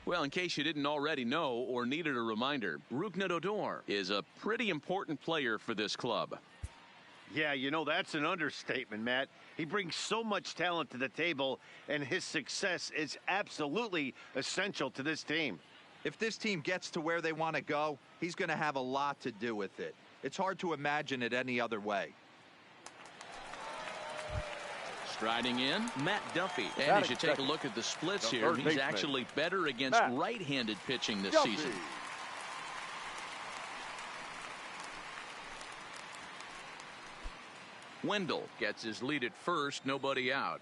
Well, in case you didn't already know or needed a reminder, Odor is a pretty important player for this club. Yeah, you know, that's an understatement, Matt. He brings so much talent to the table, and his success is absolutely essential to this team. If this team gets to where they want to go, he's going to have a lot to do with it. It's hard to imagine it any other way. Striding in, Matt Duffy. And as you take a look at the splits here, he's actually better against right-handed pitching this season. Wendell gets his lead at first, nobody out.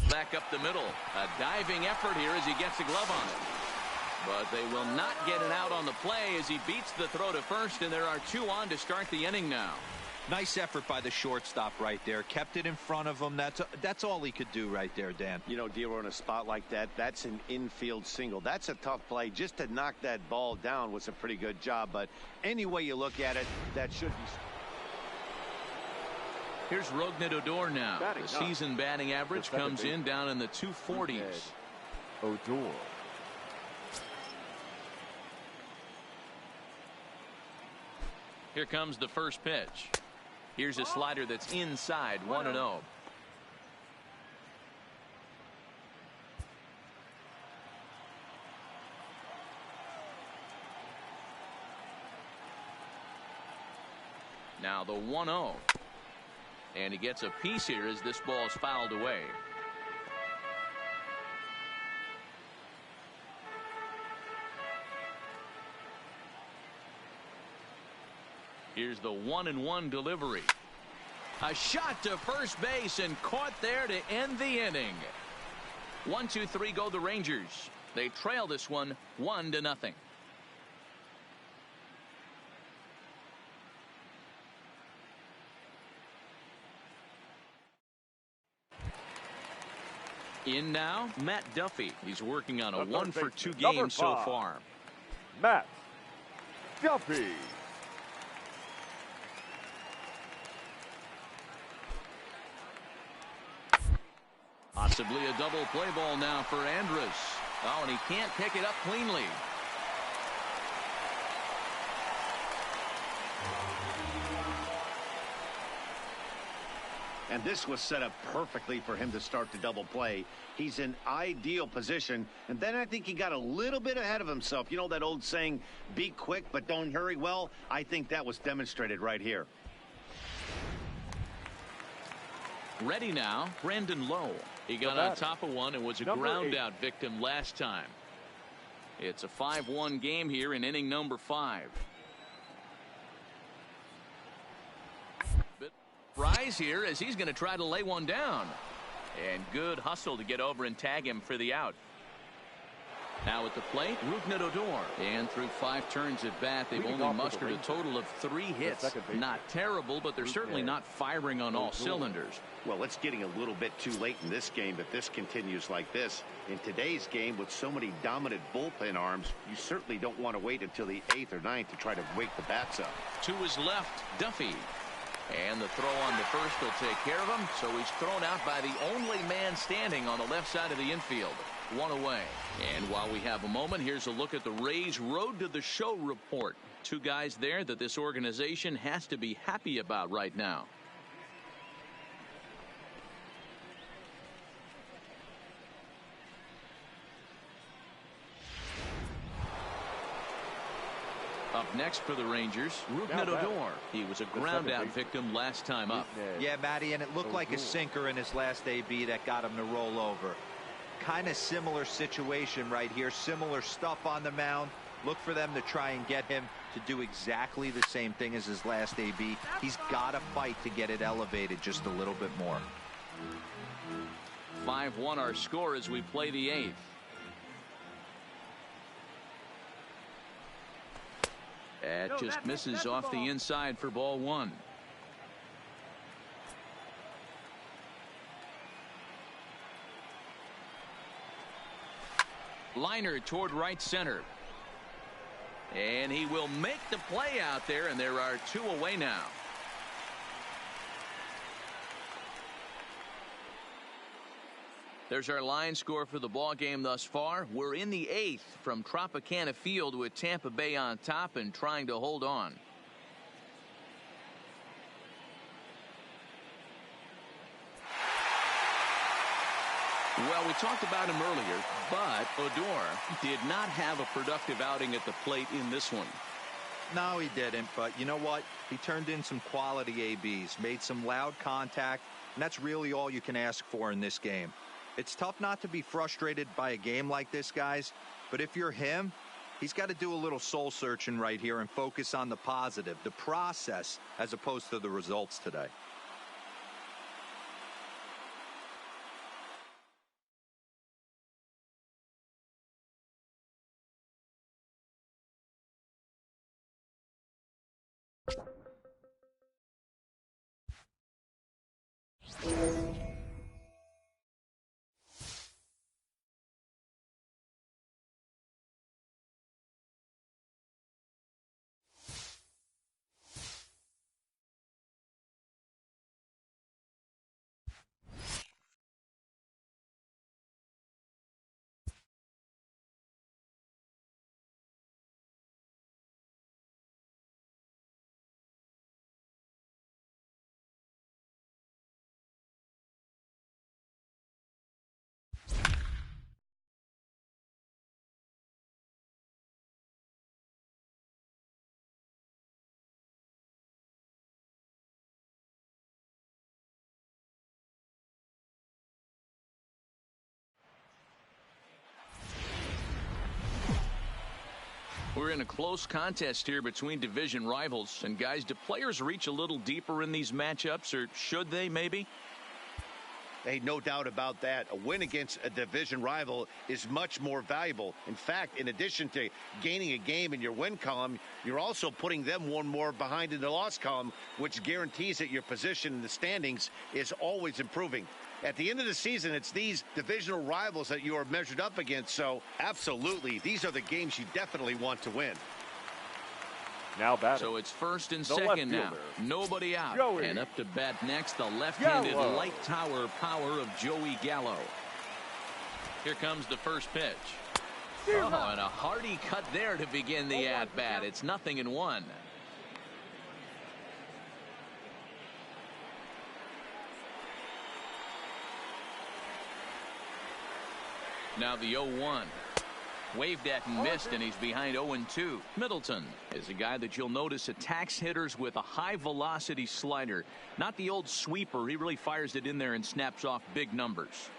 Back up the middle. A diving effort here as he gets a glove on it. But they will not get it out on the play as he beats the throw to first, and there are two on to start the inning now. Nice effort by the shortstop right there. Kept it in front of him. That's all he could do right there, Dan. You know, Dealer, in a spot like that, that's an infield single. That's a tough play. Just to knock that ball down was a pretty good job. But any way you look at it, that should be... Here's Odor now. The season batting average comes in down in the 240s. Odor. Here comes the first pitch. Here's a slider that's inside, 1-0. Now the 1-0. And he gets a piece here as this ball is fouled away. Here's the 1-1 delivery. A shot to first base and caught there to end the inning. 1-2-3 go the Rangers. They trail this one 1-0. In now, Matt Duffy. He's working on a 1-for-2 game so far. Matt Duffy. Possibly a double play ball now for Andrus. Oh, and he can't pick it up cleanly. And this was set up perfectly for him to start the double play. He's in ideal position. And then I think he got a little bit ahead of himself. You know that old saying, be quick but don't hurry? Well, I think that was demonstrated right here. Ready now, Brandon Lowe. He got on top of one and was a ground out victim last time. It's a 5-1 game here in inning number 5. Rise here as he's going to try to lay one down. And good hustle to get over and tag him for the out. Now at the plate, Odor. And through 5 turns at bat, they've only mustered a total of 3 hits. Not terrible, but they're certainly not firing on all cylinders. Well, it's getting a little bit too late in this game if this continues like this. In today's game, with so many dominant bullpen arms, you certainly don't want to wait until the 8th or 9th to try to wake the bats up. To his left, Duffy. And the throw on the first will take care of him, so he's thrown out by the only man standing on the left side of the infield. 1 away. And while we have a moment, here's a look at the Rays' Road to the Show report. 2 guys there that this organization has to be happy about right now. Up next for the Rangers, Odor. He was a ground-out victim last time up. Yeah, Matty, and it looked like a sinker in his last AB that got him to roll over. Kind of similar situation right here. Similar stuff on the mound. Look for them to try and get him to do exactly the same thing as his last AB. He's got to fight to get it elevated just a little bit more. 5-1 our score as we play the 8th. It just misses off the inside for ball 1. Liner toward right center. And he will make the play out there, and there are 2 away now. There's our line score for the ball game thus far. We're in the 8th from Tropicana Field with Tampa Bay on top and trying to hold on. Well, we talked about him earlier, but Odor did not have a productive outing at the plate in this one. No, he didn't, but you know what? He turned in some quality ABs, made some loud contact, and that's really all you can ask for in this game. It's tough not to be frustrated by a game like this, guys, but if you're him, he's got to do a little soul searching right here and focus on the positive, the process, as opposed to the results today. We're in a close contest here between division rivals. And, guys, do players reach a little deeper in these matchups, or should they maybe? Hey, no doubt about that. A win against a division rival is much more valuable. In fact, in addition to gaining a game in your win column, you're also putting them one more behind in the loss column, which guarantees that your position in the standings is always improving. At the end of the season, it's these divisional rivals that you are measured up against. So, absolutely, these are the games you definitely want to win. Now batting. So it's first and The second left now. fielder, Nobody out. Joey And up to bat next, the left-handed Gallo. light tower power of Joey Gallo. Here comes the first pitch. Oh, and a hearty cut there to begin the at-bat. It's 0-1. Now the 0-1. Waved at and missed, and he's behind 0-2. Middleton is a guy that you'll notice attacks hitters with a high-velocity slider. Not the old sweeper. He really fires it in there and snaps off big numbers.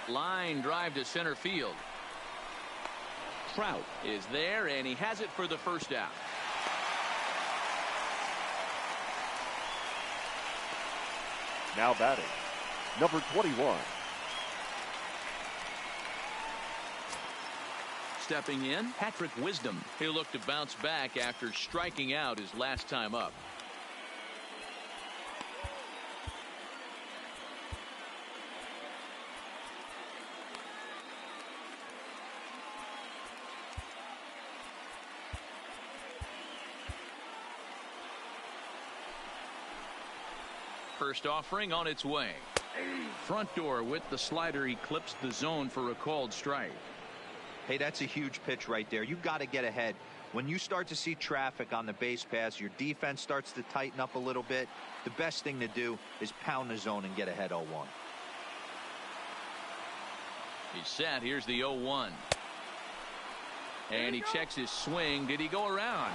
Line drive to center field. Trout is there, and he has it for the first out. Now batting, number 21. Stepping in, Patrick Wisdom. He'll look to bounce back after striking out his last time up. First offering on its way. Front door with the slider eclipsed the zone for a called strike. Hey, that's a huge pitch right there. You've got to get ahead. When you start to see traffic on the base pass, your defense starts to tighten up a little bit. The best thing to do is pound the zone and get ahead 0-1. He's set. Here's the 0-1. And he checks his swing. Did he go around?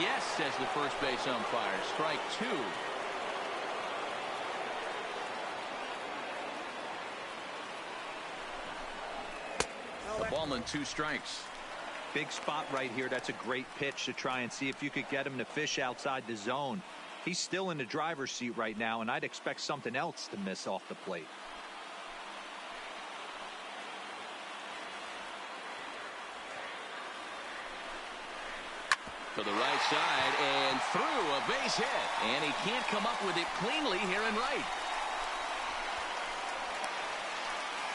Yes, says the first base umpire. Strike 2. A ball and 2 strikes. Big spot right here. That's a great pitch to try and see if you could get him to fish outside the zone. He's still in the driver's seat right now, and I'd expect something else to miss off the plate. To the right side and through a base hit. And he can't come up with it cleanly here in right.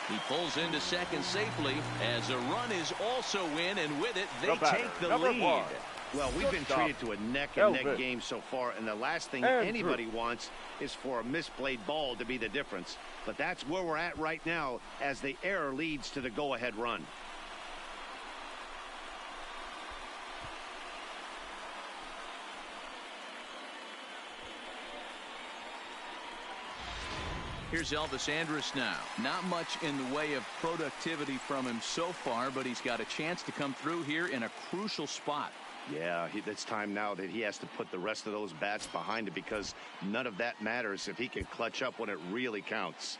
He pulls into second safely as a run is also in, and with it, they take the lead. Well, we've been treated to a neck-and-neck game so far, and the last thing anybody wants is for a misplayed ball to be the difference. But that's where we're at right now as the error leads to the go-ahead run. Here's Elvis Andrus now. Not much in the way of productivity from him so far, but he's got a chance to come through here in a crucial spot. Yeah, it's time now that he has to put the rest of those bats behind it, because none of that matters if he can clutch up when it really counts.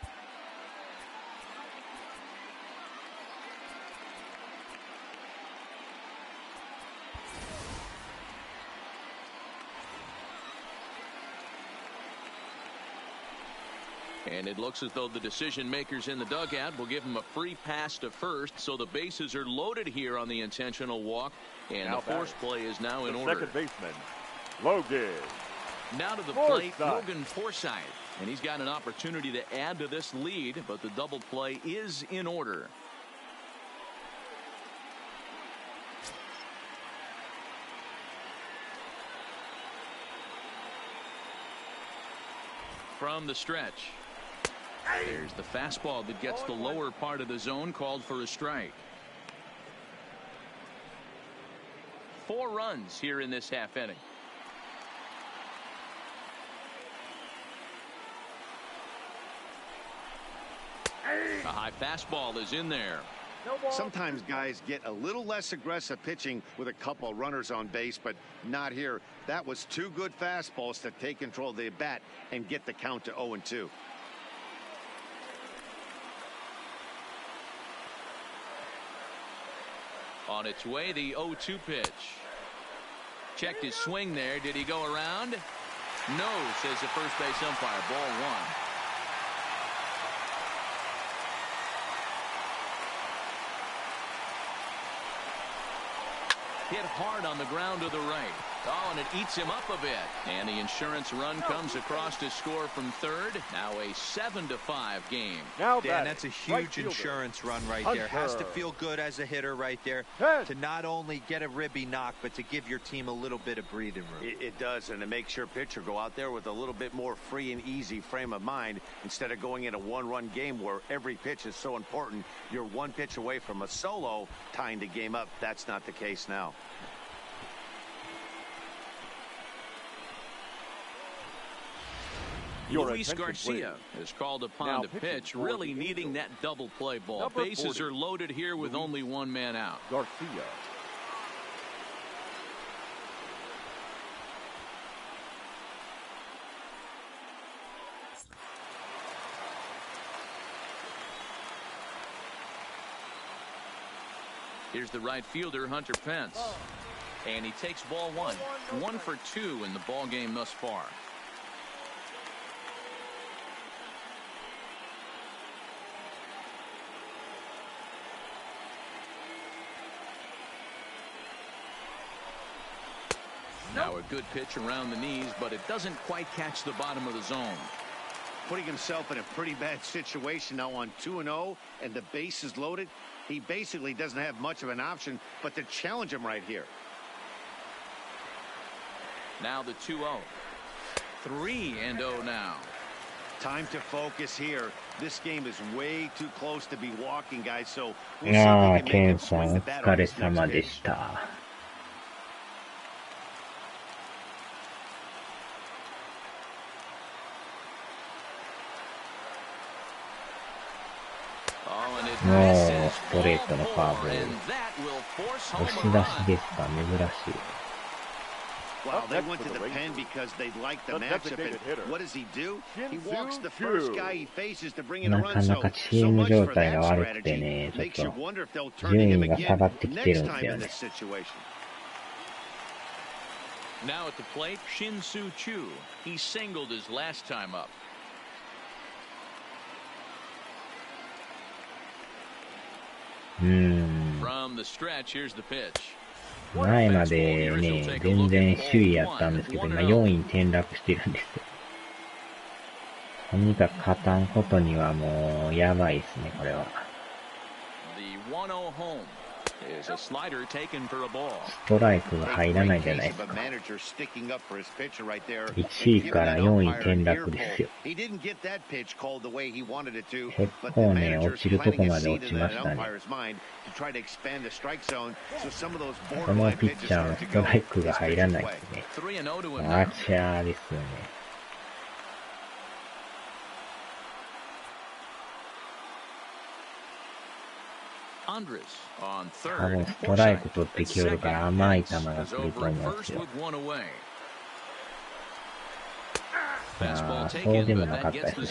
And it looks as though the decision makers in the dugout will give him a free pass to first, so the bases are loaded here on the intentional walk, and now the force play is now in the order. Second baseman, Logan. Now to the plate, Logan Forsythe, and he's got an opportunity to add to this lead, but the double play is in order. From the stretch. There's the fastball that gets the lower part of the zone, called for a strike. 4 runs here in this half inning. A high fastball is in there. Sometimes guys get a little less aggressive pitching with a couple runners on base, but not here. That was 2 good fastballs to take control of the bat and get the count to 0-2. On its way, the 0-2 pitch. Checked his swing there. Did he go around? No, says the first base umpire. Ball 1. Hit hard on the ground to the right. Oh, and it eats him up a bit. And the insurance run comes across to score from third. Now a 7-5 game. Now Dan, that's a huge insurance run right there. Has to feel good as a hitter right there to not only get a ribby knock, but to give your team a little bit of breathing room. It does, and it makes your pitcher go out there with a little bit more free and easy frame of mind instead of going in a 1-run game where every pitch is so important. You're 1 pitch away from a solo tying the game up. That's not the case now. Luis Garcia is called upon to pitch, really needing that double play ball. Bases are loaded here with only 1 man out. Garcia. Here's the right fielder, Hunter Pence. And he takes ball 1. 1 for 2 in the ball game thus far. Now a good pitch around the knees, but it doesn't quite catch the bottom of the zone. Putting himself in a pretty bad situation now on 2-0, and the base is loaded. He basically doesn't have much of an option but to challenge him right here. Now the 2-0. 3-0 now. Time to focus here. This game is way too close to be walking, guys, so we'll see if we can make him swing the bat on this next pitch. Oh, ストレートのカーブ。押し出しですか、珍しい。Well, they went to the pen because they like the matchup. And what does he do? He walks the first guy he faces to bring in a run. So much for that strategy. Makes you wonder if they'll turn to him again next time in this situation. Now at the plate, Shin-Soo Choo. He singled his last time up. From the stretch, here's the pitch. 前までね、全然首位やったんですけど、今4位に転落してるんですよ。とにかく勝たんことにはもう、やばいですね、これは。ストライクが入らないじゃないですか。1位から4位転落ですよ。結構ね、落ちるとこまで落ちましたね。このピッチャーのストライクが入らないですね。アーチャーですよね。多分ストライク取ってきよるから甘い球が来ると思うんですよ。そうでもなかったですね。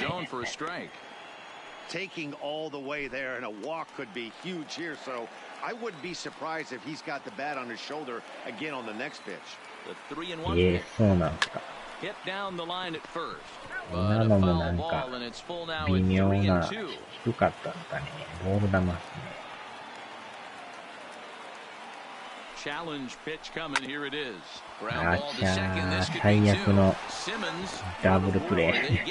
Taking all the way there and a walk could be huge here, so I wouldn't be surprised if he's got the bat on his shoulder again on the next pitch. そうなんですか。今のもなんか微妙な低かったですかね。ボール球ですね。あちゃー、最悪のダブルプレー。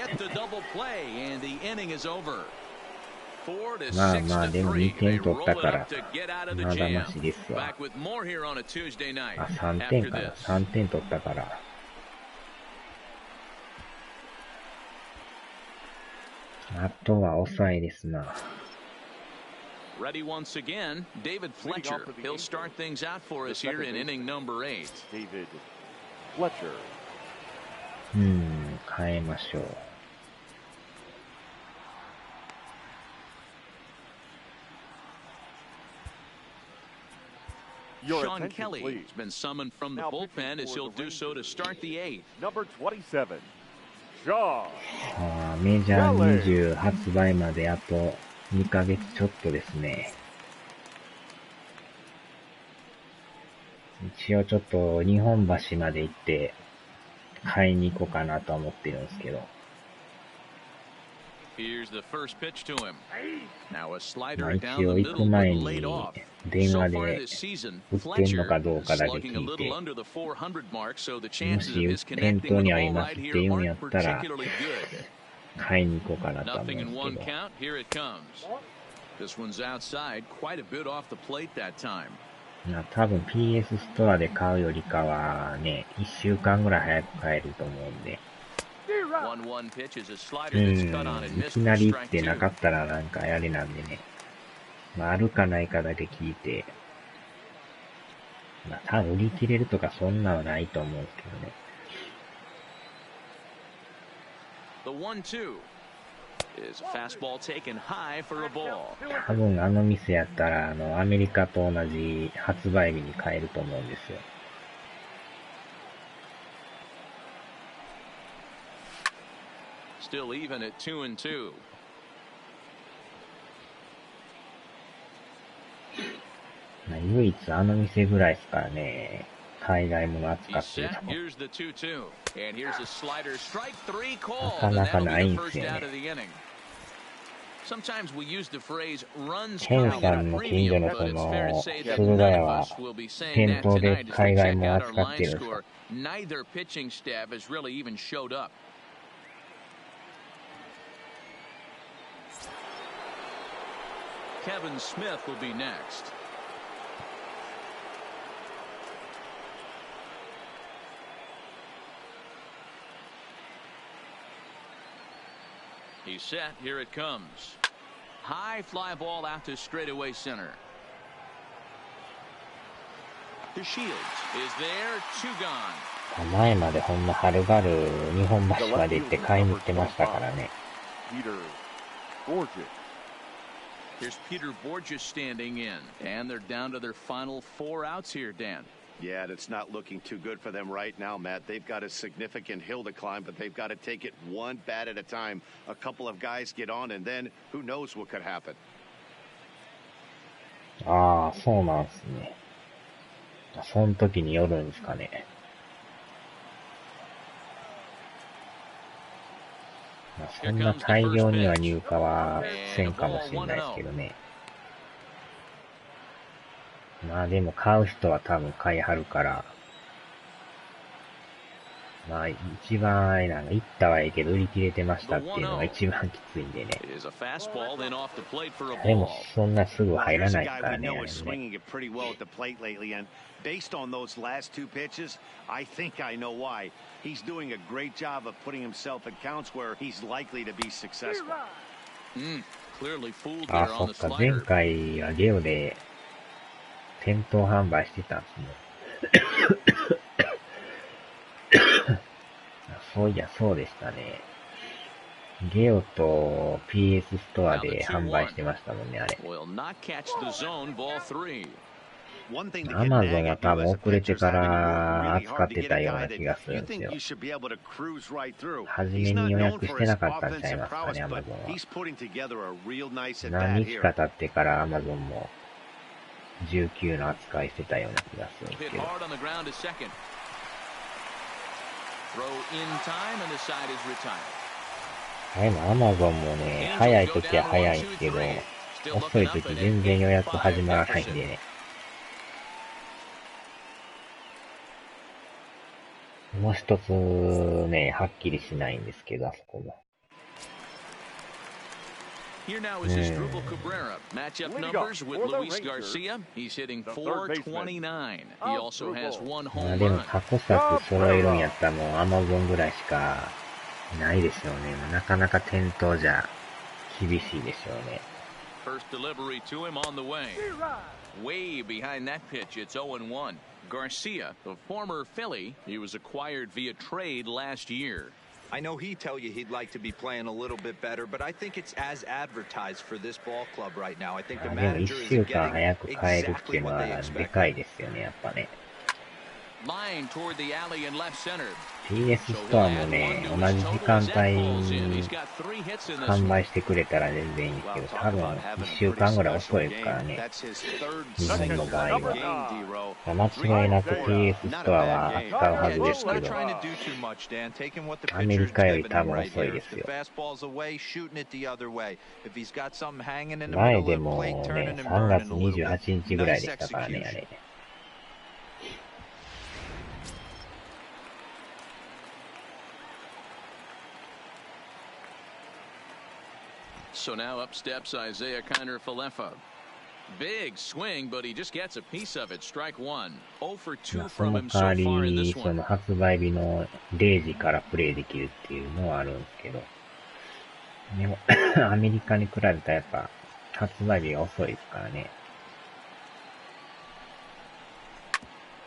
まあまあ、でも2点取ったから、まだましですわ。あ、3点かな。3点取ったから。あとは抑えですな。Ready once again, David Fletcher. He'll start things out for us here in inning number 8. David Fletcher. 変えましょう。Sean Kelly has been summoned from the bullpen as he'll do so to start the 8th. Number 27, Sean. メジャー20発売まであと2ヶ月ちょっとですね。一応ちょっと日本橋まで行って買いに行こうかなと思ってるんですけど。まあ一応行く前に電話で売ってんのかどうかだけ聞いて、もし店頭にありますって言うんやったら買いに行こうかなと思うんですけど。多分 PS ストアで買うよりかはね、1週間ぐらい早く買えると思うんで。いきなり行ってなかったらなんかあれなんでね。まあ、あるかないかだけ聞いて。まあ、多分売り切れるとかそんなのないと思うんですけどね。多分あの店やったらアメリカと同じ発売日に買えると思うんですよ。Still even at 2-2. 唯一あの店ぐらいですからね、海外もの扱ってるとこ。なかなかないんですよね。ケンさんの近所のその駿河屋は店頭で海外も扱ってるんですか。Kevin Smith will be next. He's set. Here it comes. High fly ball out to straightaway center. The Shields is there. 2 gone. 前までほんまはるばる日本橋まで行って買いに行ってましたからね。Here's Peter Borges standing in, and they're down to their final 4 outs here, Dan. Yeah, it's not looking too good for them right now, Matt. They've got a significant hill to climb, but they've got to take it one bat at a time. A couple of guys get on, and then who knows what could happen. ああ、そうなんですね。その時によるんですかね。そんな大量には入荷はせんかもしれないですけどね。まあでも買う人は多分買いはるから、まあ一番あれなんか、行ったはいいけど売り切れてましたっていうのが一番きついんでね。でもそんなすぐ入らないからね。Based on those last two pitches, I think I know why. He's doing a great job of putting himself at counts where he's likely to be successful. あ、そっか、前回はゲオで店頭販売してたんですね。そういや、そうでしたね。ゲオと PS ストアで販売してましたもんね、あれ。アマゾンは多分遅れてから扱ってたような気がするんですよ。初めに予約してなかったんちゃいますかね、アマゾンは。何日か経ってからアマゾンも19の扱いしてたような気がするんですけど。でもアマゾンもね、早い時は早いんですけど、遅い時全然予約始まらないんでね。もう一つね、はっきりしないんですけど、あそこも。Here now is his Drupal Cabrera. Matchup numbers with Luis Garcia. He's hitting .429. He also has one home run. でも過去作揃えるんやったらもう Amazon ぐらいしかないでしょうね。なかなか店頭じゃ厳しいでしょうね。First delivery to him on the way. Way behind that pitch, it's 0-1. Garcia, the former Philly, he was acquired via trade last year. I know he'd tell you he'd like to be playing a little bit better, but I think it's as advertised for this ball club right now. I think the manager is getting exactly what they expect. Line toward the alley in left center. PS ストアもね、同じ時間帯に販売してくれたら全然いいんですけど、多分1週間ぐらい遅いですからね。日本の場合は。間違いなく PS ストアは扱うはずですけど、アメリカより多分遅いですよ。前でもね、3月28日ぐらいでしたからね、あれ。So now up steps Isaiah Kiner-Falefa. Big swing, but he just gets a piece of it. Strike one. 0 for 2 from him so far in this one. その発売日の0時からプレイできるっていうのはあるんですけど、でもアメリカに比べたらやっぱ発売日が遅いですからね。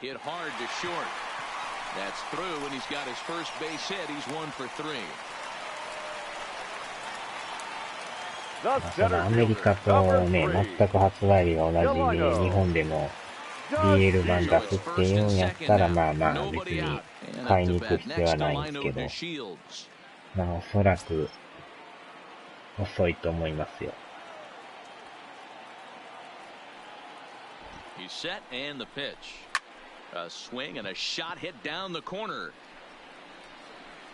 Hit hard to short. That's through, and he's got his first base hit. He's 1 for 3. そのアメリカとね、全く発売日が同じで、日本でも BL 版出すっていうんやったら、まあまあ別に買いに行く必要はないんですけど、まあおそらく遅いと思いますよ。He's set and the pitch. A swing and a shot hit down the corner.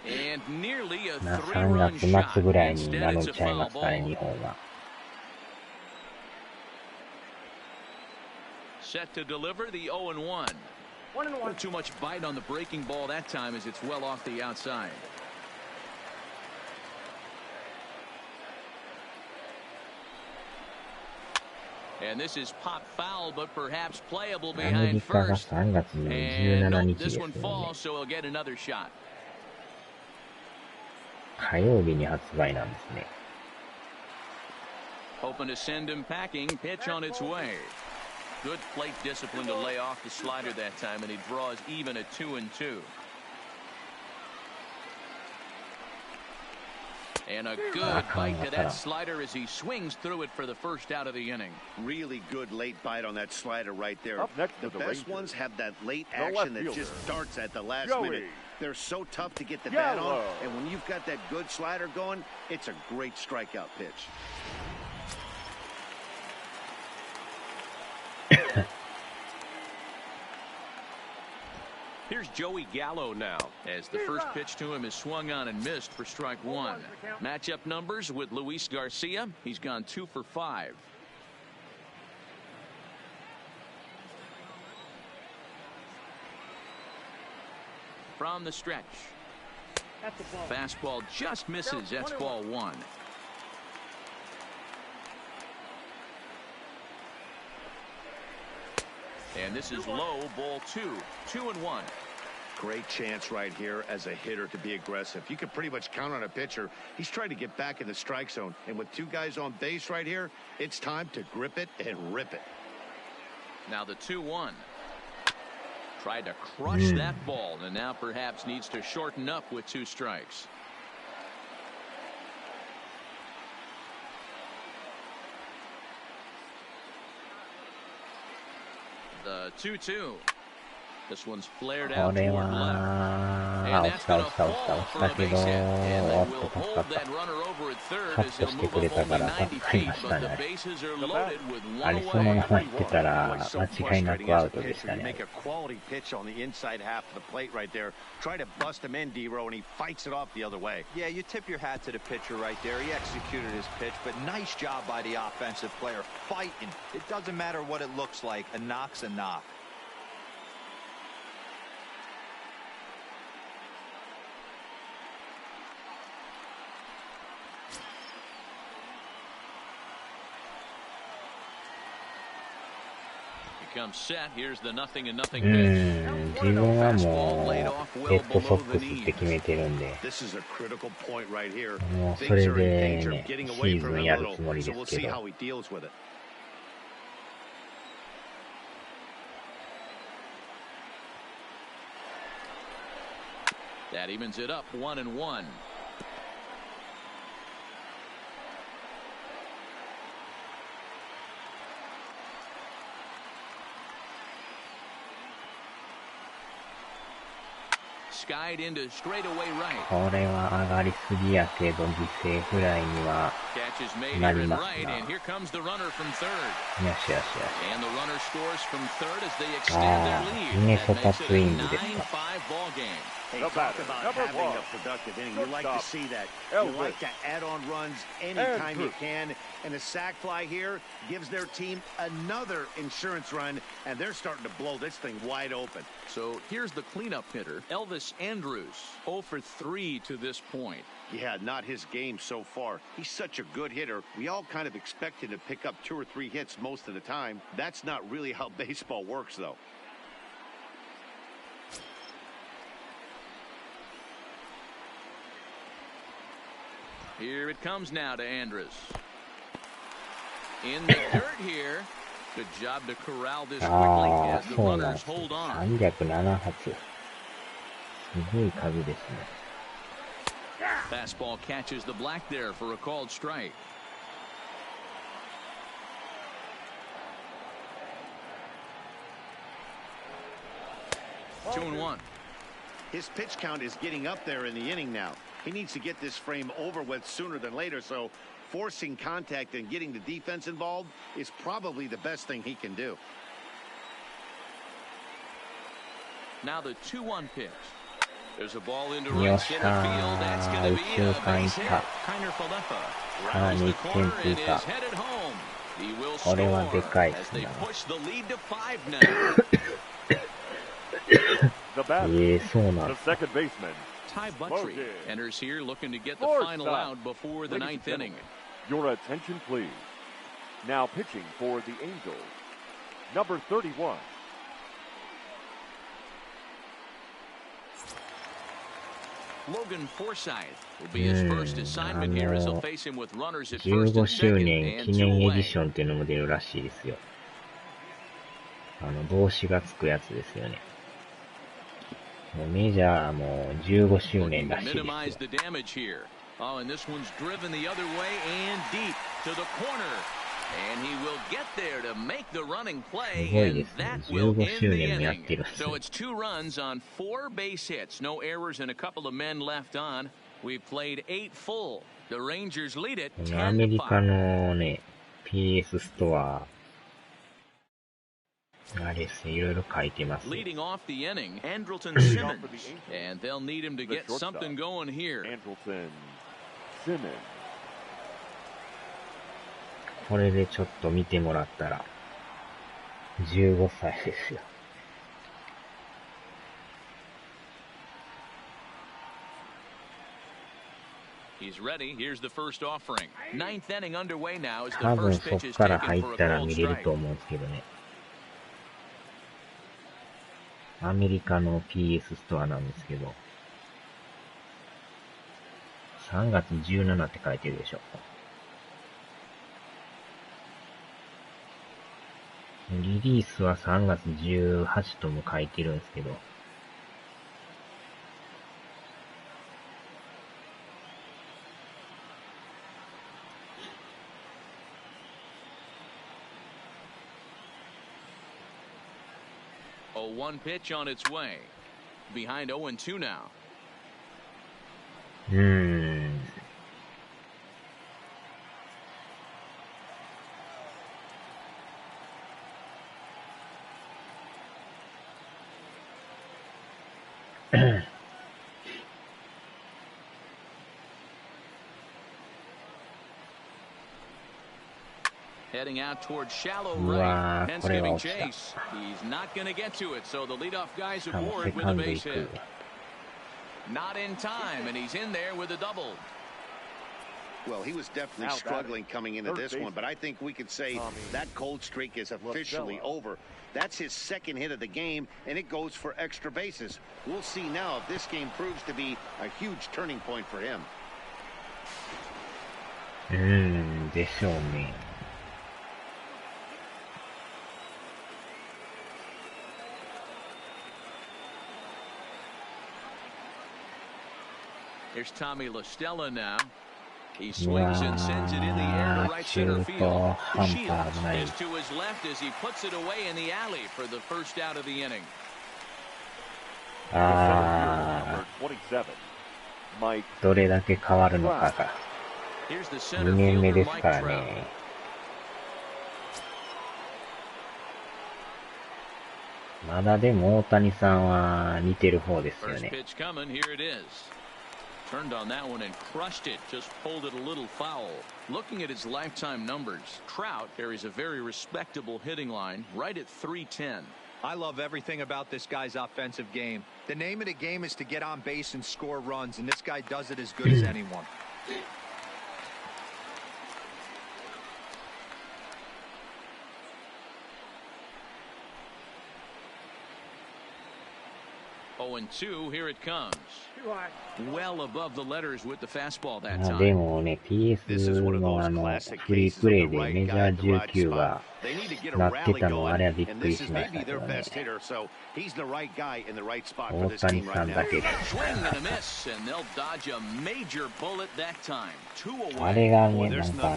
And nearly a 3-run 3月末ぐらい shot. にな Instead, るん it's a ちゃいま foul すかね、 ball. 日本は。Set to deliver the 0-1. Too much bite on the breaking ball that time as it's well off the outside. And this is pop foul, but perhaps playable アメ behind リカが first. 3月 And 17 nope, 日で this す one もんね。 falls, so he'll get another shot. 火曜日に発売なんですね。Hoping to send him packing. Pitch on its way. Good plate discipline to lay off the slider that time, and he draws even at 2-2. And a good bite to that slider as he swings through it for the first out of the inning. Really good late bite on that slider right there. Up next The to the best Rangers, ones have that late the action left that just fielder, starts at the last Joey. minute. They're so tough to get the bat on, Yellow. and when you've got that good slider going, it's a great strikeout pitch. Here's Joey Gallo now, as the first pitch to him is swung on and missed for strike one. Matchup numbers with Luis Garcia. He's gone 2 for 5. from the stretch. Fastball just misses. That's ball one. And this is low, ball two. 2-1. Great chance right here as a hitter to be aggressive. You can pretty much count on a pitcher. He's trying to get back in the strike zone. And with two guys on base right here, it's time to grip it and rip it. Now the 2-1. Tried to crush that ball, and now perhaps needs to shorten up with two strikes. The 2-2. This one's flared out toward left. And that's going to fall for a base hit. And they will hold that runner over at third as he'll move up only 90 feet. But the bases are loaded with one away. What's so frustrating as a pitcher, you make a quality pitch on the inside half of the plate right there. Try to bust him in, D-Row, and he fights it off the other way. Yeah, you tip your hat to the pitcher right there. He executed his pitch, but nice job by the offensive player fighting. It doesn't matter what it looks like. A knock's a knock. Comes set. Here's the 0-0 pitch. 自分はもうレッドソックスって決めてるんで、もうそれでね、シーズンやるつもりですけど。That evens it up 1-1. Skied into straightaway right. これは上がりすぎやけど、犠牲フライにはなりますな。よしよしよし。ミネソタツインズですか。Hey, talk about having a productive inning. You like to see that. You like to add on runs anytime you can. And a sac fly here gives their team another insurance run, and they're starting to blow this thing wide open. So here's the cleanup hitter, Elvis Andrus, 0 for 3 to this point. Yeah, not his game so far. He's such a good hitter. We all kind of expect him to pick up 2 or 3 hits most of the time. That's not really how baseball works, though. Here it comes now to Andrus. In the dirt here. Good job to corral this quickly as the runners hold on. 307発。すごい数ですね。Fastball catches the black there for a called strike. Two and one. His pitch count is getting up there in the inning now. He needs to get this frame over with sooner than later, so forcing contact and getting the defense involved is probably the best thing he can do. Now the 2-1 pitch. There's a ball into right center field. That's going to be a base hit. Kiner Falefa rounds the corner and is headed home. He will score as they push the lead to 5 now. The batter, the second baseman, Ty Buttrey enters here looking to get the final out before the 9th inning. Your attention, please. Now pitching for the Angels, number 31. Logan Forsythe will be his first assignment here as he'll face him with runners at first and second and 記念エディションっていうのも出るらしいですよ。帽子がつくやつですよね。メジャーも15周年らしいですよ。Oh, and this one's driven the other way and deep to the corner. And he will get there to make the running play, and that will end the inning. So it's 2 runs on 4 base hits. No errors and a couple of men left on. We've played 8 full. The Rangers lead it 10-5. アメリカのね、PS ストア、あれですね、いろいろ書いてます。Leading off the inning, Andrelton Simmons. And they'll need him to get something going here. Andrelton Simmons. これでちょっと見てもらったら、15歳ですよ。多分そっから入ったら見れると思うんですけどね。アメリカの PS ストアなんですけど、3月17って書いてるでしょ。リリースは3月18とも書いてるんですけど、1 pitch on its way. Behind 0-2 now. うわー、これは落ちた。多分セカンド行く。Well, he was definitely struggling coming into this one, but I think we could say that cold streak is officially over. That's his second hit of the game, and it goes for extra bases. We'll see now if this game proves to be a huge turning point for him. でしょうね。Here's Tommy La Stella now. He swings and sends it in the air to right center field. The shield is to his left as he puts it away in the alley for the first out of the inning. Number 27, どれだけ変わるのかが2年目ですからね。まだでも大谷さんは似てる方ですよね。Turned on that one and crushed it, just pulled it a little foul. Looking at his lifetime numbers, Trout carries a very respectable hitting line, right at 310. I love everything about this guy's offensive game. The name of the game is to get on base and score runs, and this guy does it as good as anyone. And 2, here it comes. Well above the letters with the fastball that time. でもね、PS のフリープレイでメジャー19がなってたのはあれはびっくりしましたけどね。大谷さんだけで。あれがね、なんか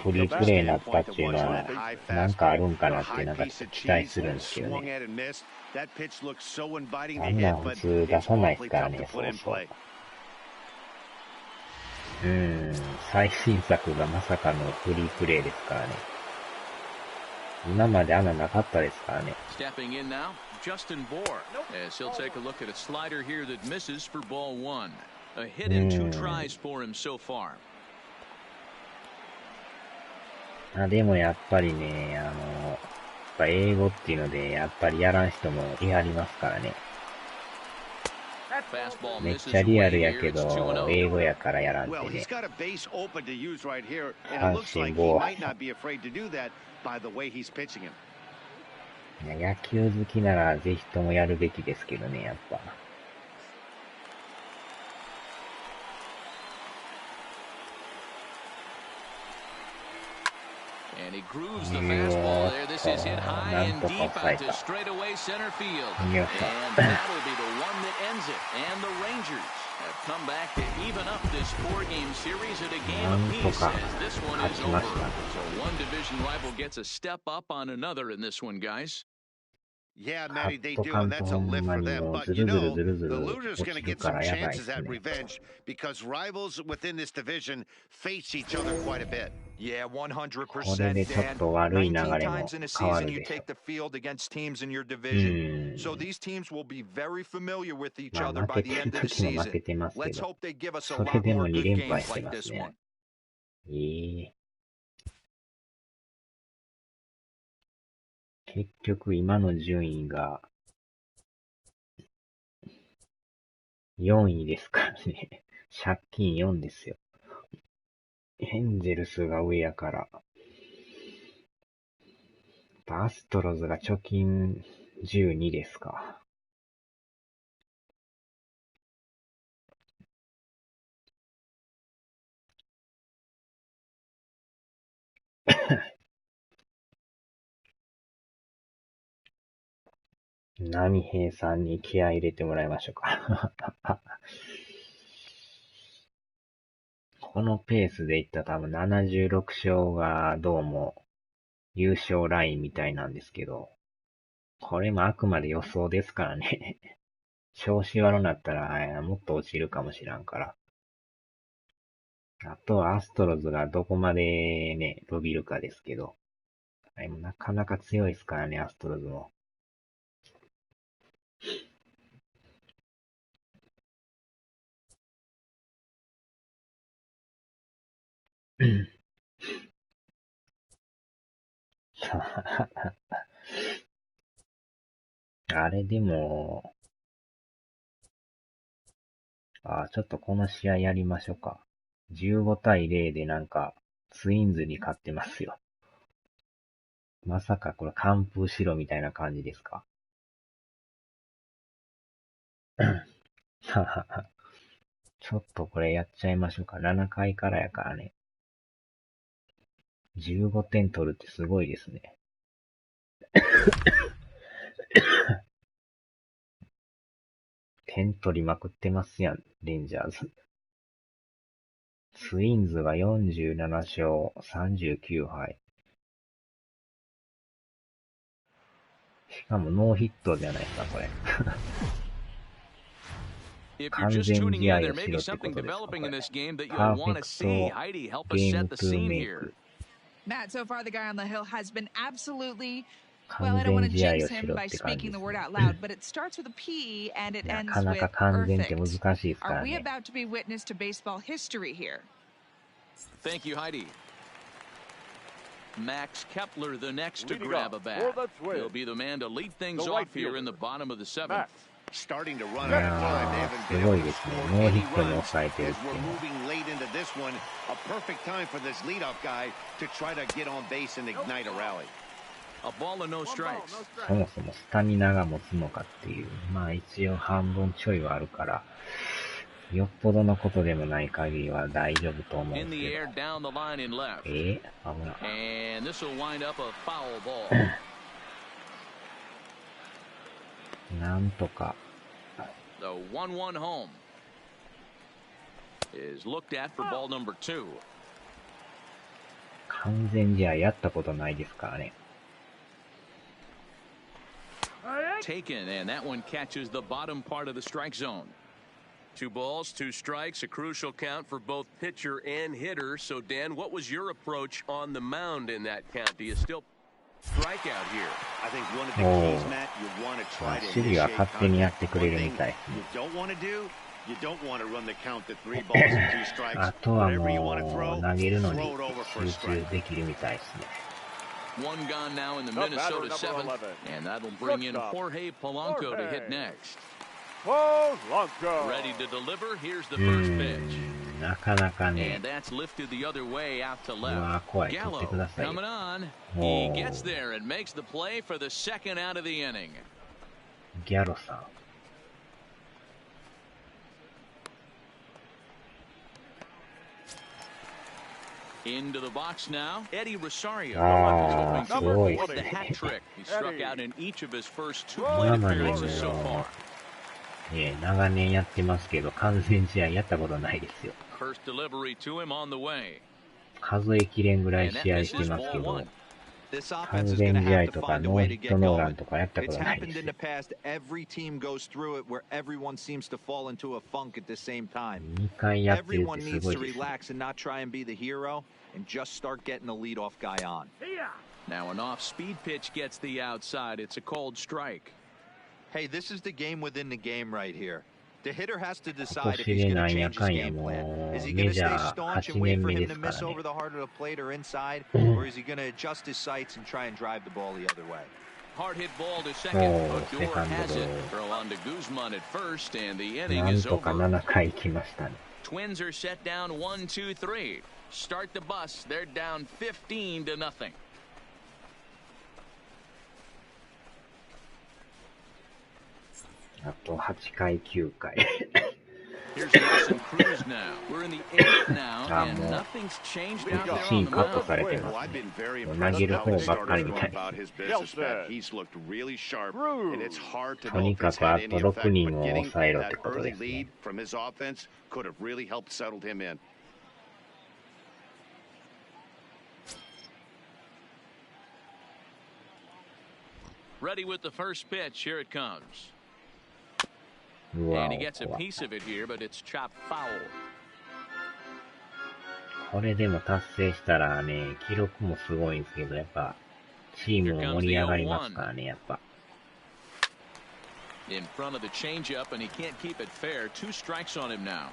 フリープレイになったっていうのは、なんかあるんかなってなんか期待するんですけどね。あんなん普通出さないですからね、そうそう。最新作がまさかのフリープレイですからね。今まであんななかったですからね。Stepping in now, Justin Bohr, as he'll take a look at a slider here that misses for ball 1. A hit and 2 tries for him so far. でもやっぱりね、やっぱ英語っていうので、やっぱりやらん人もいはりますからね。めっちゃリアルやけど、英語やからやらんってね。阪神棒。野球好きならぜひともやるべきですけどね、やっぱ。And he grooves the fastball there. This is hit high and deep out to straightaway center field. And that'll be the one that ends it. And the Rangers have come back to even up this 4-game series at a game apiece as this one is over. So one division rival gets a step up on another in this one, guys. Yeah, Matty, they do, and that's a lift for them. But, you know, the loser's going to get some chances at revenge because rivals within this division face each other quite a bit. Yeah, 100%, Dan. 19 times in a season you take the field against teams in your division. So these teams will be very familiar with each other by the end of the season. Let's hope they give us a lot more good games like this one. 結局今の順位が4位ですからね。借金4ですよ。エンゼルスが上やから。アストロズが貯金12ですか。波平さんに気合い入れてもらいましょうか。このペースでいったら多分76勝がどうも優勝ラインみたいなんですけど、これもあくまで予想ですからね。調子悪なったらもっと落ちるかもしらんから。あとはアストロズがどこまでね、伸びるかですけど。もなかなか強いですからね、アストロズも。あれでも、ちょっとこの試合やりましょうか。15対0でなんか、ツインズに勝ってますよ。まさかこれ完封しろみたいな感じですか？ちょっとこれやっちゃいましょうか。7回からやからね。15点取るってすごいですね。点取りまくってますやん、レンジャーズ。ツインズが47勝、39敗。しかもノーヒットじゃないですか、これ。完全試合をしろってことですか、これ。パーフェクトゲームトゥーメイク。Matt, so far the guy on the hill has been absolutely, well, I don't want to jinx him by speaking the word out loud, but it starts with a P and it ends なかなか with 完全って perfect. 難しいですから Are we ね。about to be witness to baseball history here? Thank you, Heidi. Max Kepler, the next to grab a bat. He'll be the man to lead things off here in the bottom of the seventh. Starting to run out of time. They haven't been able to score any runs as we're moving late into this one. A perfect time for this leadoff guy to try to get on base and ignite a rally. A ball and no strikes. そもそもスタミナが持つのかっていう、まあ一応半分ちょいはあるから、よっぽどのことでもない限りは大丈夫と思うんですけど。危な。なんとか。The 1-1 home is looked at for ball number 2. 完全試合やったことないですからね。Taken, and that one catches the bottom part of the strike zone. 2 balls, 2 strikes, a crucial count for both pitcher and hitter. So, Dan, what was your approach on the mound in that count? Do you still strike out here? I think one of the keys, Matt, you want to try to initiate contact. One thing you don't want to do, you don't want to run the count to 3 balls and 2 strikes. あとはもう投げるのに集中できるみたいですね。One gone now in the Minnesota 7th, and that'll bring in Jorge Polanco to hit next. Ready to deliver. Here's the first pitch. なかなかね。 And that's lifted the other way out to left. うわ、怖い。取ってください。 Coming on. He gets there and makes the play for the second out of the inning. ギャロさん。Into the box now, Eddie Rosario. Ah, hoping for the hat trick. He struck out in each of his first 2 plate appearances so far. 長年やってますけど、完全試合やったことないですよ。First delivery to him on the way. 数えきれんぐらい試合してますけど、完全試合とかノーヒットノーランとかやったことないですよ。2回やってるってすごいです。And just start getting the leadoff guy on. Now an off-speed pitch gets the outside. It's a cold strike. Hey, this is the game within the game right here. The hitter has to decide if he's going to change his game plan. Is he going to stay staunch and wait for him to miss over the heart of the plate or inside, or is he going to adjust his sights and try and drive the ball the other way? Hard hit ball to second. Odor has it. Throw on to Guzman at first, and the inning is over. 7回来ましたね。 Twins are set down 1-2-3. start the bus. They're down 15-0. あと8回、9回。Here's Nelson Cruz now. We're in the 8th now, and nothing's changed out there on the mound. Well, I've been very impressed with how this starter's going about his business, Pat. He's looked really sharp, and it's hard to know if it's had any effect, but getting that early lead from his offense could have really helped settle him in. Ready with the first pitch. Here it comes. And he gets a piece of it here, but it's chopped foul. これでも達成したらね、記録もすごいんですけど、やっぱ、チームも盛り上がりますからね、やっぱ。In front of the changeup, and he can't keep it fair. 2 strikes on him now.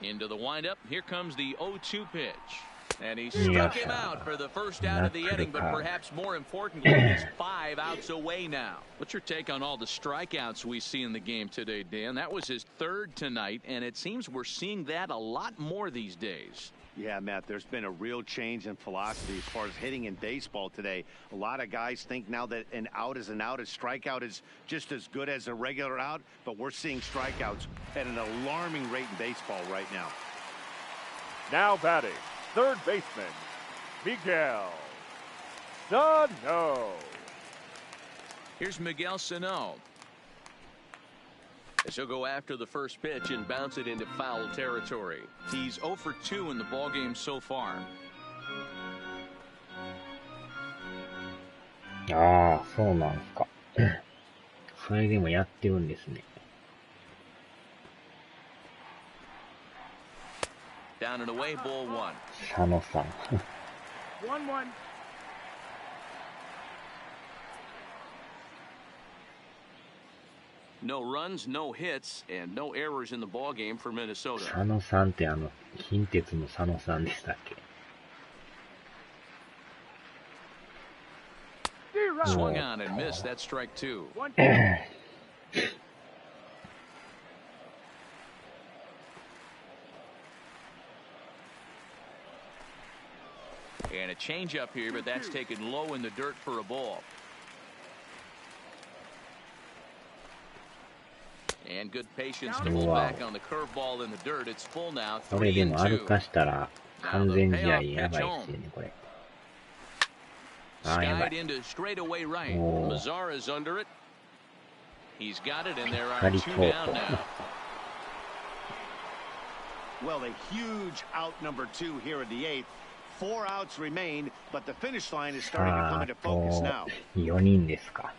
Into the windup. Here comes the 0-2 pitch. And he struck him out for the first out of the inning, but perhaps more importantly, he's 5 outs away now. What's your take on all the strikeouts we see in the game today, Dan? That was his 3rd tonight, and it seems we're seeing that a lot more these days. Yeah, Matt, there's been a real change in philosophy as far as hitting in baseball today. A lot of guys think now that an out is an out, a strikeout is just as good as a regular out, but we're seeing strikeouts at an alarming rate in baseball right now. Now batting, third baseman, Miguel Sano. Here's Miguel Sano. As he'll go after the first pitch and bounce it into foul territory. He's 0 for 2 in the ballgame so far. ああ、そうなんすか。それでもやってるんですね。Down and away, ball 1. 佐野さん。1-1. No runs, no hits, and no errors in the ball game for Minnesota. 佐野さんって近鉄の佐野さんでしたっけ? Swung on and missed. That's strike 2. And a change up here, but that's taken low in the dirt for a ball. And good patience to pull back on the curveball in the dirt. It's full now. これでも歩かしたら完全試合やばいですよね、これ。ああ、やばい。into straightaway right. Mazara's under it. He's got it, and there are 2 down now. Well, a huge out number 2 here in the 8th. 4 outs remain, but the finish line is starting to come into focus now. 4人ですか。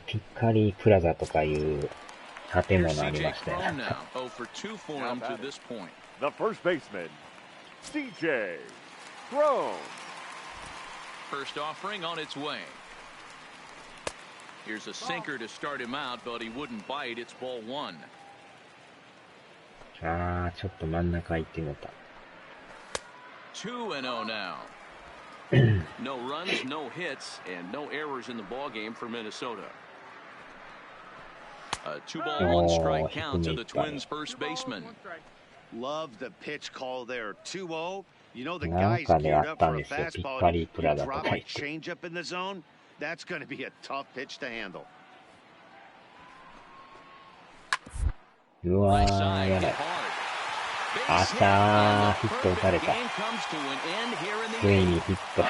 ピッカリープラザとかいう建物ありましたよ。The first baseman, CJ Cron. First offering on its way. Here's a sinker to start him out, but he wouldn't bite. It's ball 1. ああ、ちょっと真ん中行ってみた。2-0 now. No runs, no hits, and no errors in the ball game for Minnesota. A 2-ball, 1-strike count to the Twins' first baseman. Love the pitch call there. 2-0. You know the guy's geared up for a fastball. He dropped a changeup in the zone. That's going to be a tough pitch to handle. うわー、やばい。あちゃー、ヒット打たれた。ついにヒット。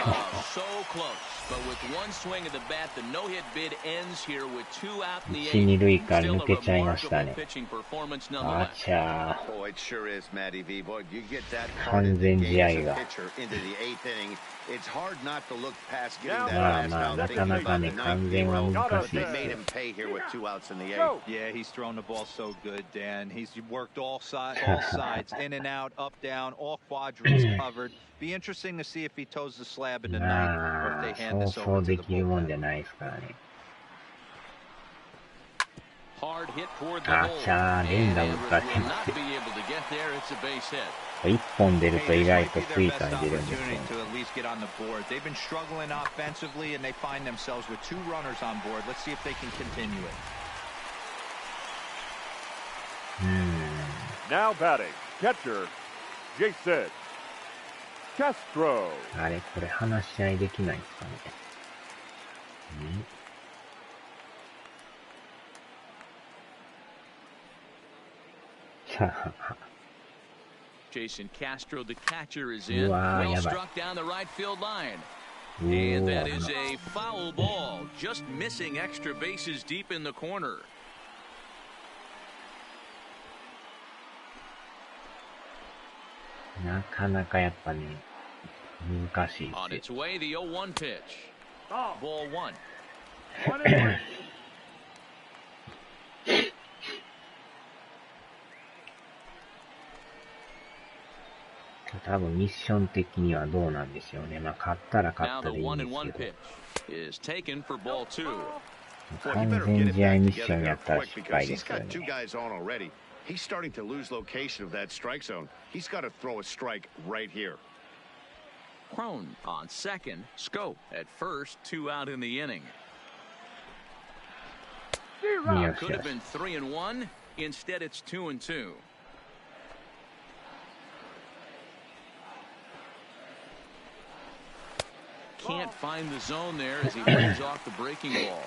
一、二塁間抜けちゃいましたね。あちゃー。完全試合が。まあまあ、なかなかね、完全は難しいですよ。Yeah, he's thrown the ball so good, Dan. He's worked all sides, in and out, up, down, all quadrants covered. Be interesting to see if he toes the slab in the ninth or if they hand this over to the bullpen. Hard hit toward the hole. And will not be able to get there. It's a base hit. 一本出ると意外とスイーパーに出るんですよ。They've been struggling offensively and they find themselves with 2 runners on board. Let's see if they can continue it. Now batting, catcher, Jason Castro. あれ、これ話し合いできないんですかね。Jason Castro, the catcher, is in. Well struck down the right field line. And that is a foul ball, just missing extra bases deep in the corner. なかなかやっぱね、難しい On です its way, the 0-1 pitch. Ball one. 多分ミッション的にはどうなんでしょうね。まあ勝ったら勝 Now った the でいいん 1-1 ですけ pitch is taken for ball two. ど、完全試合ミッションやったら失敗ですよね。 He's starting to lose location of that strike zone. He's got to throw a strike right here. Crone on second. Scope at first. 2 out in the inning. Could have been 3-1. Instead, it's 2-2. Can't find the zone there as he lays off the breaking ball.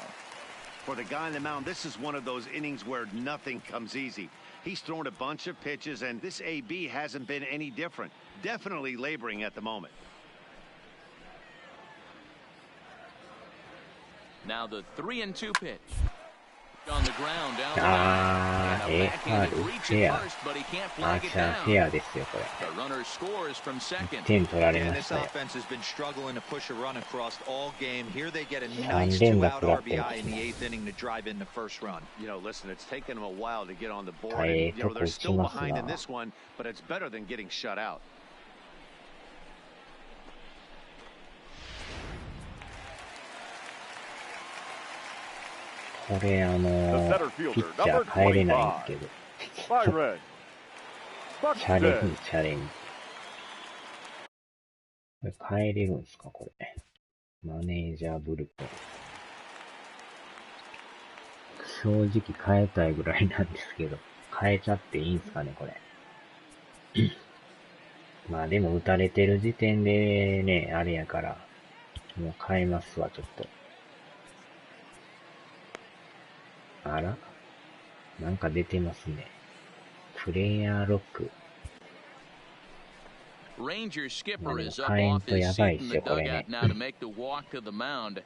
For the guy on the mound, this is one of those innings where nothing comes easy. He's thrown a bunch of pitches, and this AB hasn't been any different. Definitely laboring at the moment. Now the 3-2 pitch. On the ground down the line. And a backhand reach at first, but he can't flag it down. The runner scores from second. And this offense has been struggling to push a run across all game. Here they get a nice 2-out RBI in the 8th inning to drive in the first run. You know, listen, it's taken them a while to get on the board. And, you know, they're still behind in this one, but it's better than getting shut out. これピッチャー変えれないんですけど。チャレンジ。これ変えれるんですかこれ。マネージャーブルペン。正直変えたいぐらいなんですけど。変えちゃっていいんですかねこれ。まあでも打たれてる時点でね、あれやから、もう変えますわ、ちょっと。あらなんか出てますね。プレイヤーロック。Ranger skipper is up off his seat in the dugout now to make the walk to the mound.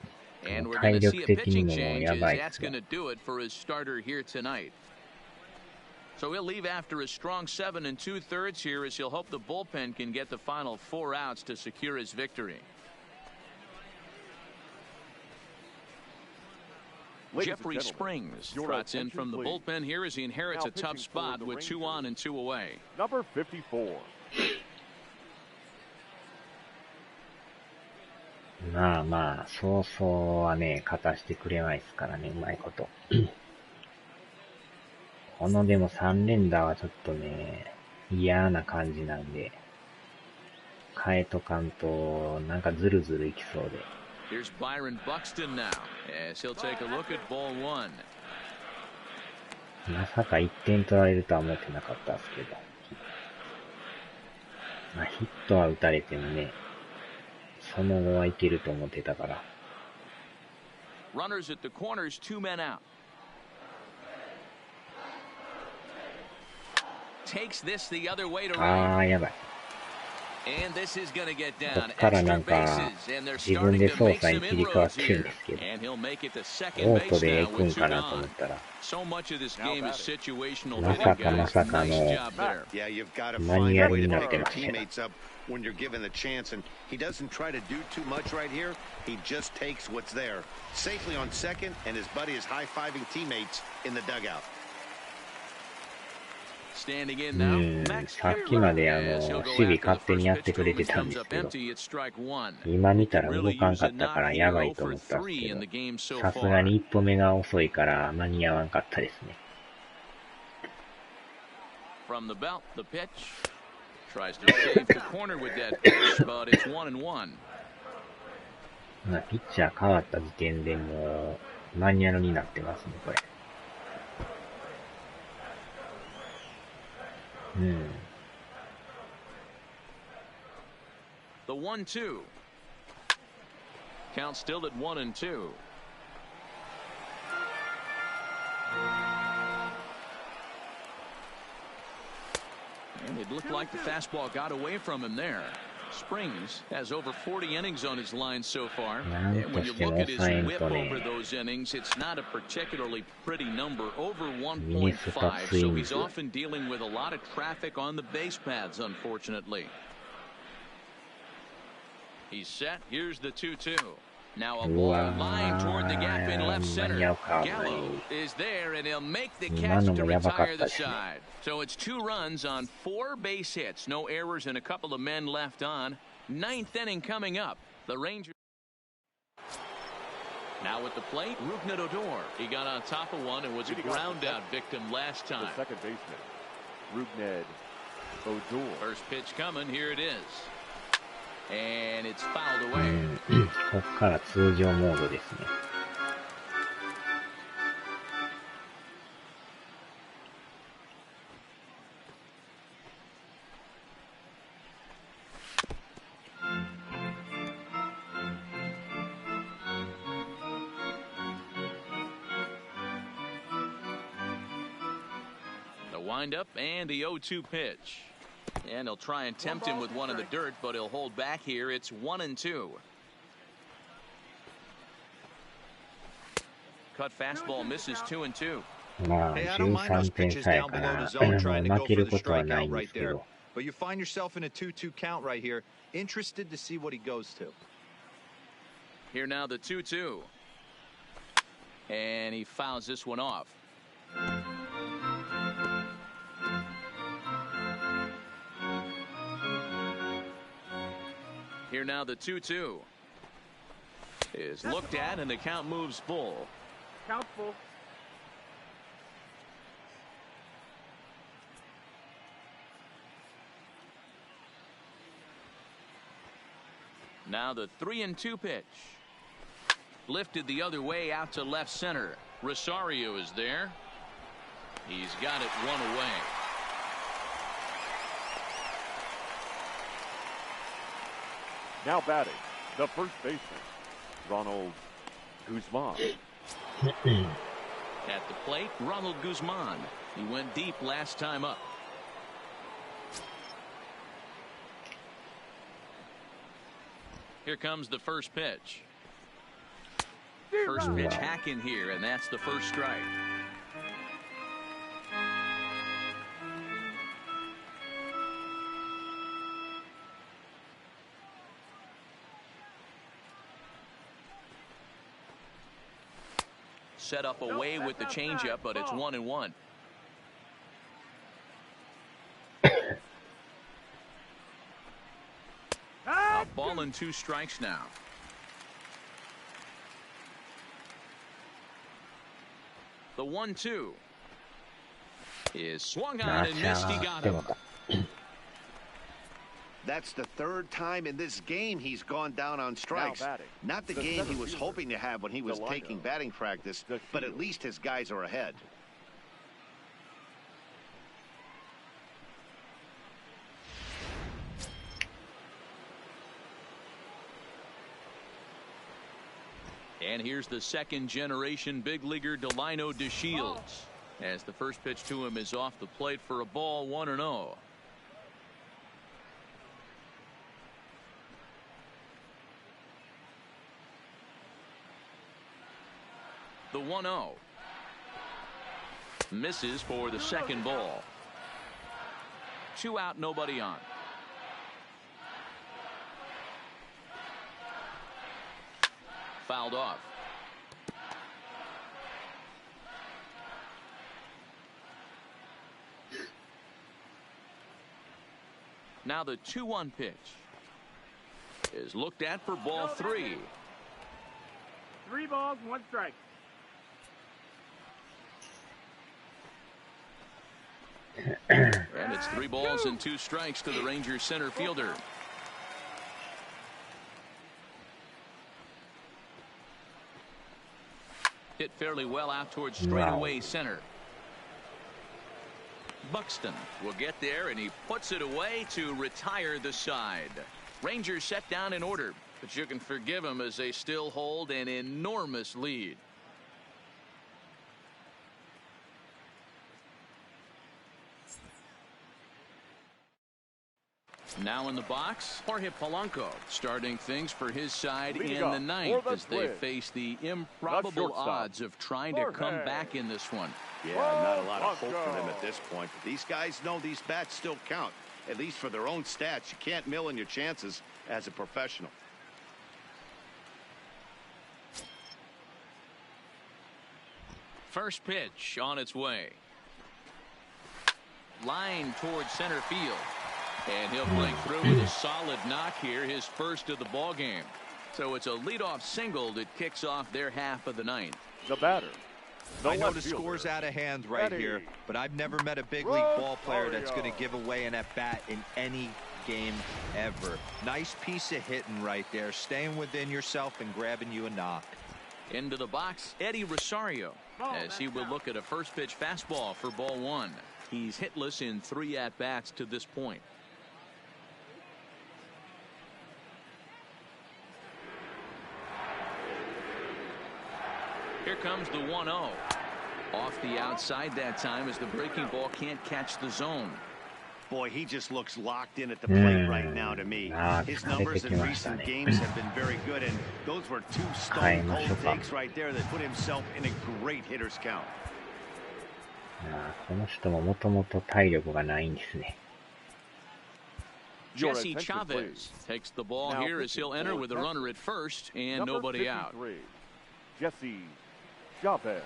And we're going to see a pitching change as that's going to do it for his starter here tonight. So he'll leave after a strong 7 2/3 here as he'll hope the bullpen can get the final 4 outs to secure his victory. Jeffrey Springs trots in from the bullpen here as he inherits a tough spot with 2 on and 2 away. Number 54. まあまあ、そうそうはね、勝たしてくれないですからね、うまいこと。このでも3連打はちょっとね、嫌な感じなんで、変えとかんと、なんかずるずるいきそうで。Here's Byron Buxton now as he'll take a look at ball one. まさか1点取られるとは思ってなかったですけど。まあヒットは打たれてもね、その後はいけると思ってたから。Runners at the corners, 2 men out. Takes this the other way to right. やばい。And this is going to get こ down っからな extra んか bases, and they're 自分 starting で to 操 make 作に some 切り替わっ inroads てるん here. ですけど、 And he'll make it to オ second ート base で now 行くん with 2かなと思 gone. ったら、 So much of this game is situational ま hitting, さかま guys. さか Nice の job there. Yeah, you've got to マニ find ュア a ル way に to なっ pick て your ましたよ。 teammates up when you're given the chance, and he doesn't try to do too much right here. He just takes what's there safely on second, and his buddy is high-fiving teammates in the dugout. Standing in now, Max さっきまで as he'll 守 go 備 after 勝 the 手に first やって pitch く to れ him て and たん comes です up けど、 empty at strike one. 今見たら動 Really かんか use っ it たから not や here ばい 0 for と思ったんですけ 3 in ど、 the game so さすが far. に一歩目が遅いから間に合わんかったですね。From the belt, the pitch. Tries to save the corner with that pitch, but it's 1-1. まあ、ピッチャー変わった時点でもうマニュアルになってますね、これ。うん。The 1-2. Count still at 1-2. And it looked like the fastball got away from him there. Springs has over 40 innings on his line so far. And when you look at his whip over those innings, it's not a particularly pretty number, over 1.5. So he's often dealing with a lot of traffic on the base paths, unfortunately. He's set. Here's the 2-2. Now a ball line toward the gap in left center. Gallo is there, and he'll make the catch to retire the side. So it's 2 runs on 4 base hits. No errors and a couple of men left on. 9th inning coming up. The Rangers. Now at the plate, Rougned Odor. He got on top of one and was a ground out victim last time. The second baseman, Rougned Odor. First pitch coming. Here it is. And it's fouled away. ここから通常モードですね。The windup and the 0-2 pitch. And he'll try and tempt him with one in the dirt, but he'll hold back here. It's 1-2. Cut fastball misses 2-2. Hey, I don't mind those pitches down below the zone trying to go for the strikeout right there. But you find yourself in a 2-2 count right here. Interested to see what he goes to. Here now the 2-2. And he fouls this one off. Here now the 2-2 is looked at, and the count moves full. Count full. Now the 3-2 pitch. Lifted the other way out to left center. Rosario is there. He's got it one away. Now batting, the first baseman, Ronald Guzman. At the plate, Ronald Guzman. He went deep last time up. Here comes the first pitch. First pitch hacking here, and that's the first strike. Set up away with the changeup, but it's 1-1. A ball and 2 strikes now. The 1-2 is swung on and missed. He got him. That's the 3rd time in this game he's gone down on strikes. Not the game he was hoping to have when he was taking batting practice, but at least his guys are ahead. And here's the 2nd-generation big leaguer Delino DeShields, as the first pitch to him is off the plate for a ball, 1-0. The 1-0 misses for the 2nd ball. 2 out, nobody on. Fouled off. Now the 2-1 pitch is looked at for ball 3. 3 balls, 1 strike. And it's 3 balls and 2 strikes to the Rangers center fielder. Hit fairly well out towards straightaway center. Buxton will get there, and he puts it away to retire the side. Rangers set down in order, but you can forgive them as they still hold an enormous lead. Now in the box, Jorge Polanco starting things for his side in the ninth as they face the improbable odds of trying to come back in this one. Yeah, not a lot of hope for them at this point. But these guys know these bats still count, at least for their own stats. You can't mill in your chances as a professional. First pitch on its way. Line towards center field. And he'll break through with a solid knock here, his first of the ball game. So it's a leadoff single that kicks off their half of the ninth. The batter. I know the score's out of hand right here, but I've never met a big league ball player that's going to give away an at-bat in any game ever. Nice piece of hitting right there, staying within yourself and grabbing you a knock. Into the box, Eddie Rosario, as he will look at a first pitch fastball for ball one. He's hitless in 3 at-bats to this point. Here comes the 1-0. Off the outside that time as the breaking ball can't catch the zone. Boy, he just looks locked in at the plate right now to me. His numbers in recent games have been very good, and those were 2 stone cold takes right there that put himself in a great hitter's count. この人ももともと体力がないんですね。Jesse Chavez takes the ball here as he'll enter with a runner at first and nobody out. Jesse Chavez.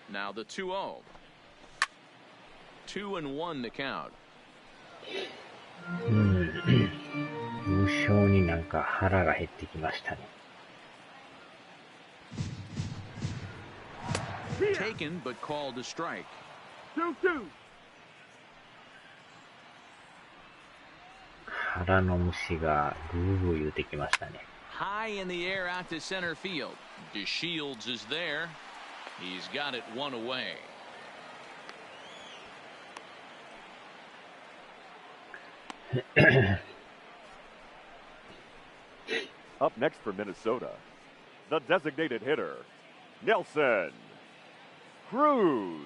Now the 2-0. 2-1 to count. 無性になんか腹が減ってきましたね。Taken but called a strike. 2-2. 腹の虫がグーグー言うてきましたね。High in the air out to center field. DeShields is there. He's got it 1 away. Up next for Minnesota, the designated hitter, Nelson Cruz.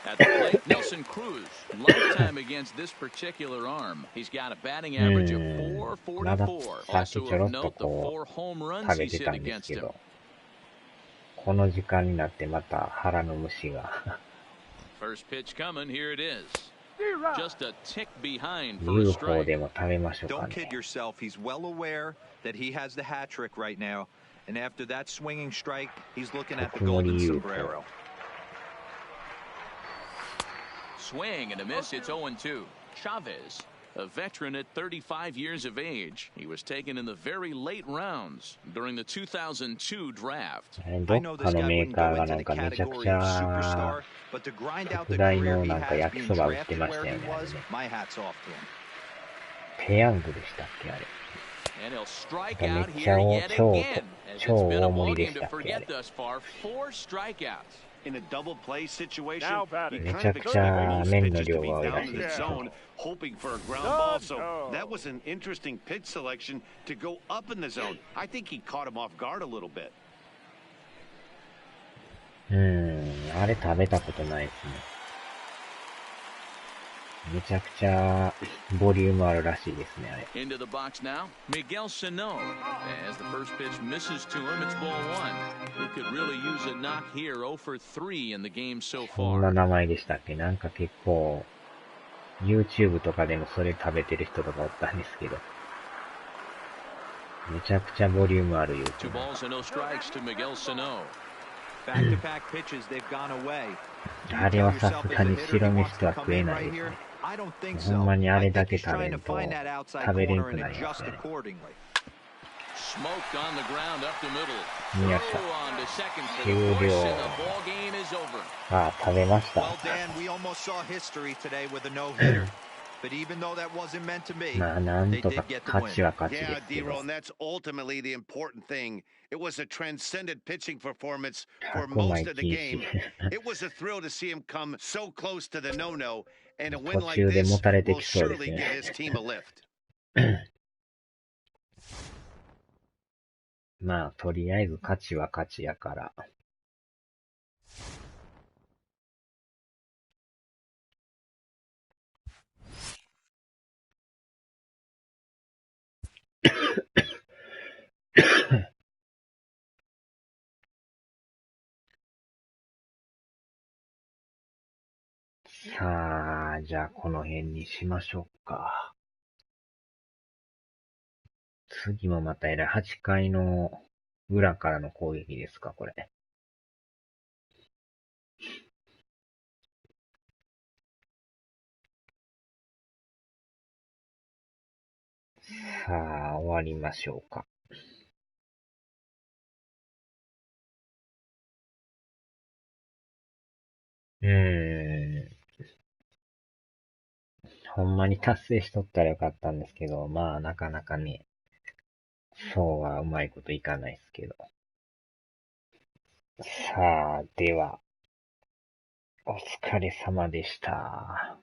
At the plate, Nelson Cruz. Lifetime against this particular arm. He's got a batting average of .444. Also of note, the 4 home runs he's hit against him. この時間になってまた腹の虫が。First pitch coming, here it is. Just a tick behind for a strike. Don't kid yourself. He's well aware that he has the hat trick right now, and after that swinging strike, he's looking at the golden sombrero. Swing and a miss. It's 0-2. Chavez, a veteran at 35 years of age. He was taken in the very late rounds during the 2002 draft. I know this guy wouldn't go into the category of superstar, but to grind out the career he has being drafted where he was, my hat's off to him. ペヤングでしたっけあれ。 And he'll strike out here yet again. As it's been a ball game to forget thus far. 4 strikeouts. In a double play situation, heめkindちゃ of くちゃ expected 面 those の pitches to 量 be が多いら down し in い the です。 zone, hoping for a ground ball. So that was an interesting pitch selection to go up in the zone. I think he caught him off guard a little bit. あれ食べたことないですね。めちゃくちゃボリュームあるらしいですね、あれ。 Into the box now, Miguel Sano. As the first pitch misses to him, it's ball 1. He could really use a knock here. 0 for 3 in the game so そんな far. 名前でしたっけ？なんか結構 YouTube とかでもそれ食べてる人とかおったんですけど、めちゃくちゃボリュームある 2 balls and no strikes to Miguel Sano. Back-to-back pitches, they've gone away. あれはさすがに白飯とは食えないですね。ほんまにあれだけ食べんと食べれんくなりますね。Smoked on the ground up the middle. 見ました。 Throw on to second for 終 the 了。 force, and the ball game is over. あ、食べました。 Well, Dan, we almost saw history today with a no-hitter. But even though that wasn't meant to be, まあ、なんとか they did get the 勝ち win. は勝ちで Yeah, すけど。 D-Roll, and that's ultimately the important thing. It was a transcendent pitching performance for 100 枚 most of the 禁 game. 止。 It was a thrill to see him come so close to the no-no, and a win 途 like 中で this 持たれて will きそうで surely す give ね。 his team a lift. まあ、とりあえず勝ちは勝ちやから。さあ、じゃあこの辺にしましょうか。次もまた8回の裏からの攻撃ですか、これ。さあ、終わりましょうか。ほんまに達成しとったらよかったんですけど、まあなかなかね、そうはうまいこといかないですけど。さあ、では、お疲れ様でした。